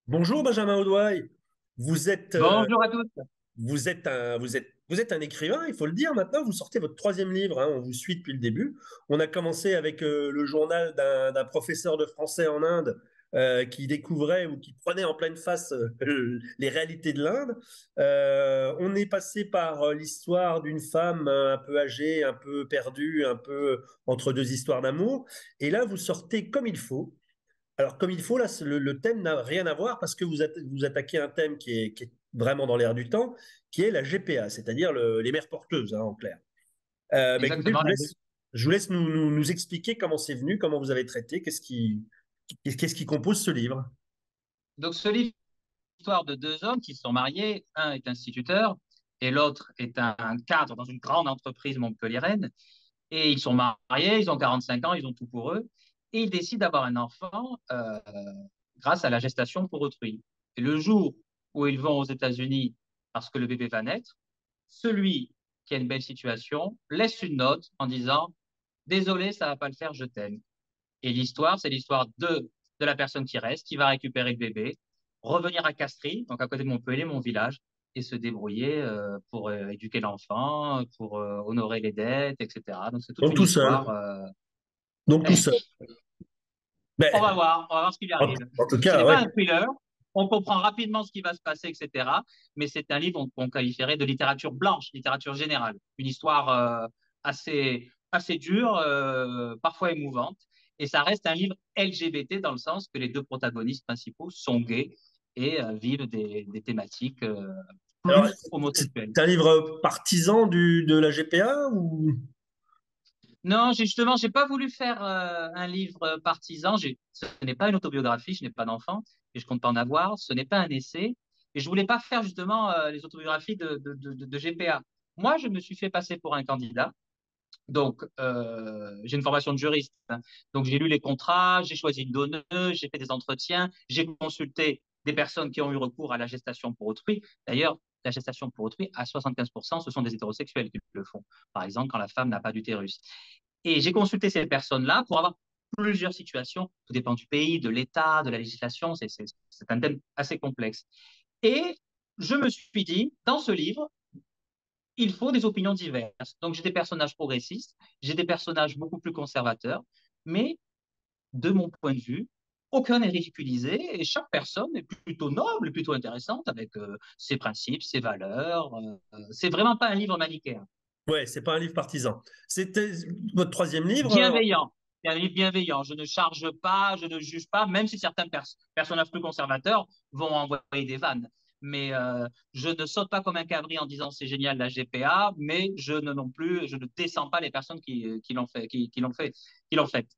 Bonjour Benjamin Audoy. Vous êtes, euh, Bonjour à tous. vous êtes un écrivain, il faut le dire maintenant. Vous sortez votre troisième livre, hein, on vous suit depuis le début. On a commencé avec le journal d'un professeur de français en Inde qui découvrait ou qui prenait en pleine face les réalités de l'Inde. On est passé par l'histoire d'une femme un peu âgée, un peu perdue, un peu entre deux histoires d'amour. Et là, vous sortez comme il faut. Alors, comme il faut, là, le thème n'a rien à voir parce que vous attaquez un thème qui est vraiment dans l'air du temps, qui est la GPA, c'est-à-dire les mères porteuses, hein, en clair. Écoutez, Exactement. je vous laisse nous expliquer comment c'est venu, comment vous avez traité, qu'est-ce qui compose ce livre. Donc, ce livre, l'histoire de deux hommes qui sont mariés. Un est instituteur et l'autre est un cadre dans une grande entreprise montpelliéraine. Et ils sont mariés, ils ont 45 ans, ils ont tout pour eux. Et ils décident d'avoir un enfant grâce à la gestation pour autrui. Et le jour où ils vont aux États-Unis parce que le bébé va naître, celui qui a une belle situation laisse une note en disant: Désolé, ça va pas le faire, je t'aime. Et l'histoire, c'est l'histoire de la personne qui reste, qui va récupérer le bébé, revenir à Castries, donc à côté de Montpellier, mon village, et se débrouiller pour éduquer l'enfant, pour honorer les dettes, etc. Donc c'est toute Donc une tout seul. histoire. Donc tout seul. Ben, On va voir ce qui lui en, arrive. en tout Ce cas, n'est pas ouais. un thriller, on comprend rapidement ce qui va se passer, etc. Mais c'est un livre qu'on qualifierait de littérature blanche, littérature générale. Une histoire assez dure, parfois émouvante. Et ça reste un livre LGBT dans le sens que les deux protagonistes principaux sont gays et vivent des thématiques Alors, plus homosexuelles. c'est un livre partisan de la GPA ou? Non, justement, j'ai pas voulu faire un livre partisan. Ce n'est pas une autobiographie, je n'ai pas d'enfant et je compte pas en avoir. Ce n'est pas un essai. Et je voulais pas faire justement les autobiographies de GPA. Moi, je me suis fait passer pour un candidat. Donc, j'ai une formation de juriste, hein. Donc, j'ai lu les contrats, j'ai choisi une donneuse, j'ai fait des entretiens, j'ai consulté des personnes qui ont eu recours à la gestation pour autrui. D'ailleurs, la gestation pour autrui, à 75%, ce sont des hétérosexuels qui le font. Par exemple, quand la femme n'a pas d'utérus. Et j'ai consulté ces personnes-là pour avoir plusieurs situations. Tout dépend du pays, de l'État, de la législation. C'est un thème assez complexe. Et je me suis dit, dans ce livre, il faut des opinions diverses. Donc, j'ai des personnages progressistes, j'ai des personnages beaucoup plus conservateurs, mais de mon point de vue, aucun n'est ridiculisé et chaque personne est plutôt noble, plutôt intéressante avec ses principes, ses valeurs. C'est vraiment pas un livre manichéen. Ouais, c'est pas un livre partisan. C'était votre troisième livre. Bienveillant. C'est un livre bienveillant. Je ne charge pas, je ne juge pas, même si certains personnages plus conservateurs vont envoyer des vannes. Mais je ne saute pas comme un cabri en disant c'est génial la GPA, mais je ne non plus, je ne descends pas les personnes qui l'ont fait, qui l'ont fait.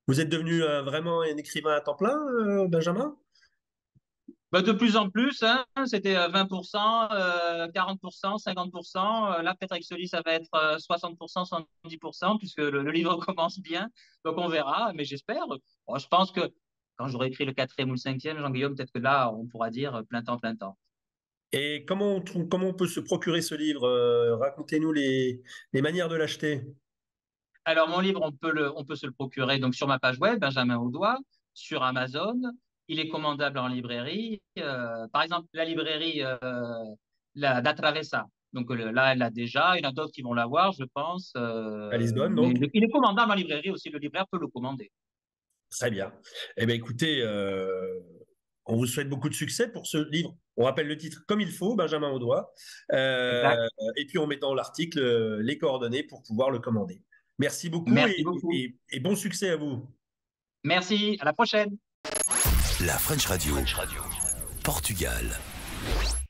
Vous êtes devenu vraiment un écrivain à temps plein, Benjamin? Bah, de plus en plus, hein, c'était 20%, 40%, 50%. Là, peut-être avec ce livre, ça va être 60%, 70%, puisque le livre commence bien. Donc, on verra, mais j'espère. Bon, je pense que quand j'aurai écrit le quatrième ou le cinquième, Jean-Guillaume, peut-être que là, on pourra dire plein temps, plein temps. Et comment on peut se procurer ce livre? Racontez-nous les manières de l'acheter. Alors, mon livre, on peut se le procurer donc sur ma page web, Benjamin Audois, sur Amazon. Il est commandable en librairie. Par exemple, la librairie la Travessa. Donc là, elle l'a déjà. Il y en a d'autres qui vont l'avoir, je pense. À Lisbonne, Mais donc. il est commandable en librairie aussi. Le libraire peut le commander. Très bien. Eh bien, écoutez, on vous souhaite beaucoup de succès pour ce livre. On rappelle le titre comme il faut, Benjamin Audois. Exact. Et puis, on met dans l'article les coordonnées pour pouvoir le commander. Merci beaucoup Merci beaucoup. et bon succès à vous. Merci. À la prochaine. La French Radio. Portugal.